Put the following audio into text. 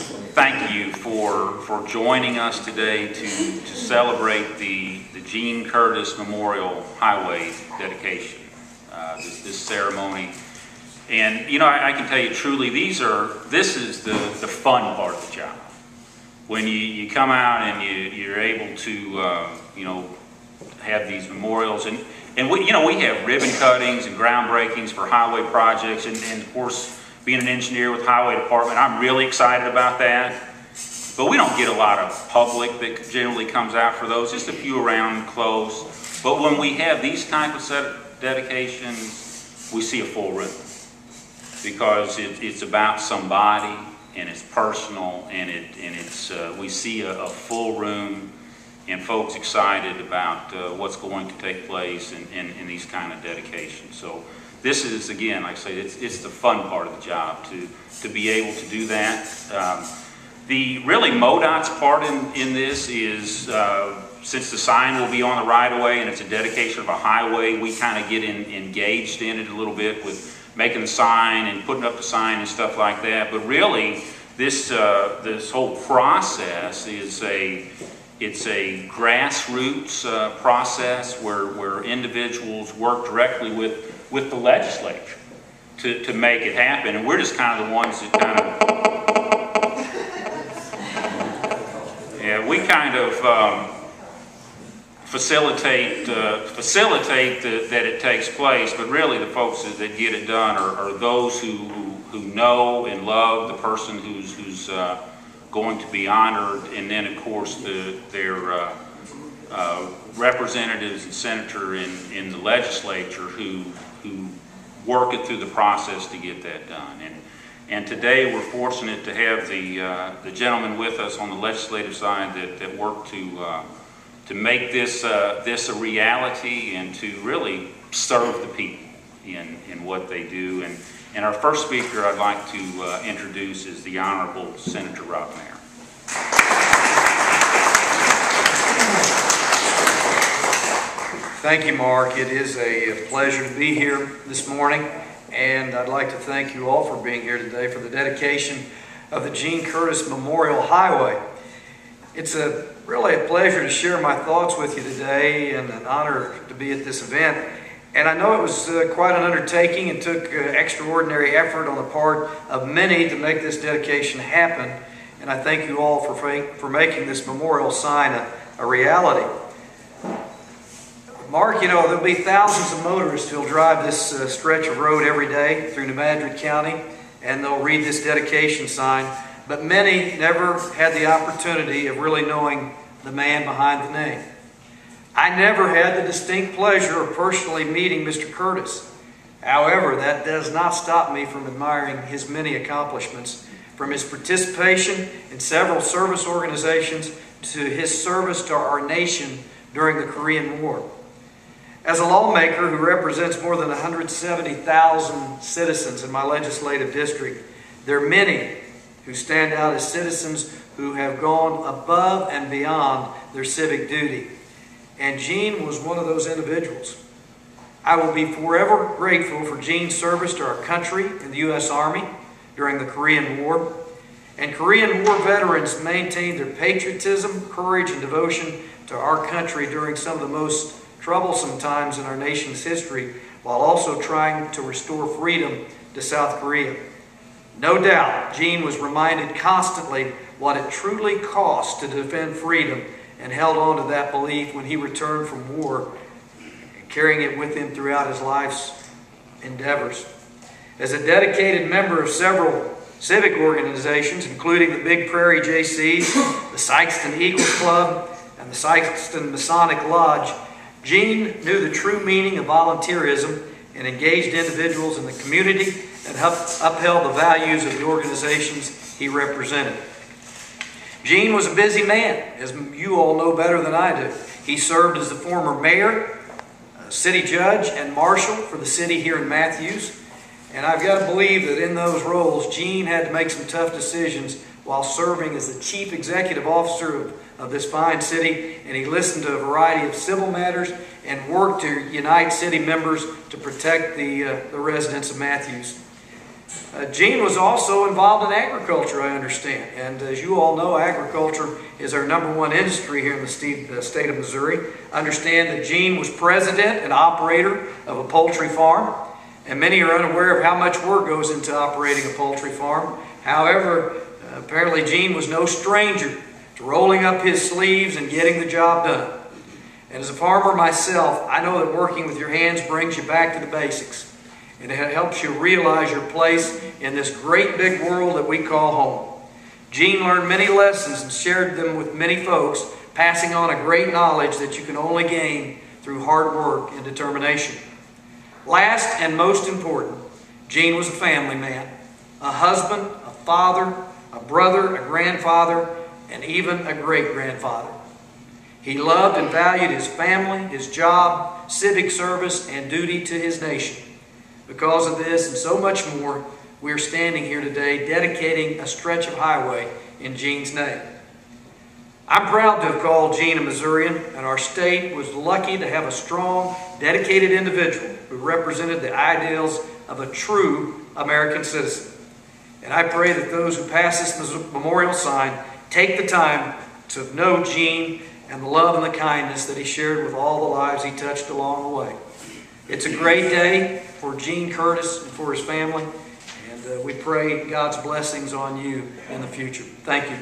thank you for joining us today to celebrate the Gene Curtis Memorial Highway dedication, this ceremony. And you know, I can tell you truly, this is the fun part of the job. When you come out and you're able to you know, have these memorials, and we have ribbon cuttings and groundbreakings for highway projects, and of course, being an engineer with the highway department, I'm really excited about that. But we don't get a lot of public that generally comes out for those, just a few around close. But when we have these type of set of dedications, we see a full room, because it's about somebody, and it's personal, and it's we see a full room, and folks excited about what's going to take place in these kind of dedications. So this is, again, like I say, it's the fun part of the job to be able to do that. The really MoDOT's part in this is, since the sign will be on the right-of-way and it's a dedication of a highway, we kind of get engaged in it a little bit with making the sign and putting up the sign and stuff like that. But really, this whole process is it's a grassroots process where individuals work directly with the legislature to make it happen, and we're just kind of the ones that kind of we kind of facilitate that it takes place, but really the folks that get it done are those who know and love the person who's going to be honored, and then of course their representatives and senator in the legislature who work it through the process to get that done. And today we're fortunate to have the gentleman with us on the legislative side that work to make this a reality and to really serve the people in what they do. And our first speaker I'd like to introduce is the Honorable Senator Rob Mayer. Thank you, Mark. It is a pleasure to be here this morning, and I'd like to thank you all for being here today for the dedication of the Gene Curtis Memorial Highway. It's really a pleasure to share my thoughts with you today, and an honor to be at this event. And I know it was quite an undertaking and took extraordinary effort on the part of many to make this dedication happen, and I thank you all for making this memorial sign a reality. Mark, you know, there'll be thousands of motorists who'll drive this stretch of road every day through New Madrid County, and they'll read this dedication sign, but many never had the opportunity of really knowing the man behind the name. I never had the distinct pleasure of personally meeting Mr. Curtis. However, that does not stop me from admiring his many accomplishments, from his participation in several service organizations to his service to our nation during the Korean War. As a lawmaker who represents more than 170,000 citizens in my legislative district, there are many who stand out as citizens who have gone above and beyond their civic duty. And Gene was one of those individuals. I will be forever grateful for Gene's service to our country in the U.S. Army during the Korean War. And Korean War veterans maintained their patriotism, courage, and devotion to our country during some of the most troublesome times in our nation's history, while also trying to restore freedom to South Korea. No doubt, Gene was reminded constantly what it truly cost to defend freedom, and held on to that belief when he returned from war, carrying it with him throughout his life's endeavors. As a dedicated member of several civic organizations, including the Big Prairie JCs, the Sykeston Eagles Club, and the Sykeston Masonic Lodge, Gene knew the true meaning of volunteerism and engaged individuals in the community and upheld the values of the organizations he represented. Gene was a busy man, as you all know better than I do. He served as the former mayor, city judge, and marshal for the city here in Matthews. And I've got to believe that in those roles, Gene had to make some tough decisions while serving as the chief executive officer of this fine city, and he listened to a variety of civil matters and worked to unite city members to protect the residents of Matthews. Gene was also involved in agriculture, I understand. And as you all know, agriculture is our #1 industry here in the state of Missouri. I understand that Gene was president and operator of a poultry farm. And many are unaware of how much work goes into operating a poultry farm. However, apparently Gene was no stranger to rolling up his sleeves and getting the job done. And as a farmer myself, I know that working with your hands brings you back to the basics. And it helps you realize your place in this great big world that we call home. Gene learned many lessons and shared them with many folks, passing on a great knowledge that you can only gain through hard work and determination. Last and most important, Gene was a family man, a husband, a father, a brother, a grandfather, and even a great-grandfather. He loved and valued his family, his job, civic service, and duty to his nation. Because of this and so much more, we are standing here today dedicating a stretch of highway in Gene's name. I'm proud to have called Gene a Missourian, and our state was lucky to have a strong, dedicated individual who represented the ideals of a true American citizen. And I pray that those who pass this memorial sign take the time to know Gene and the love and the kindness that he shared with all the lives he touched along the way. It's a great day for Gene Curtis and for his family, and we pray God's blessings on you in the future. Thank you.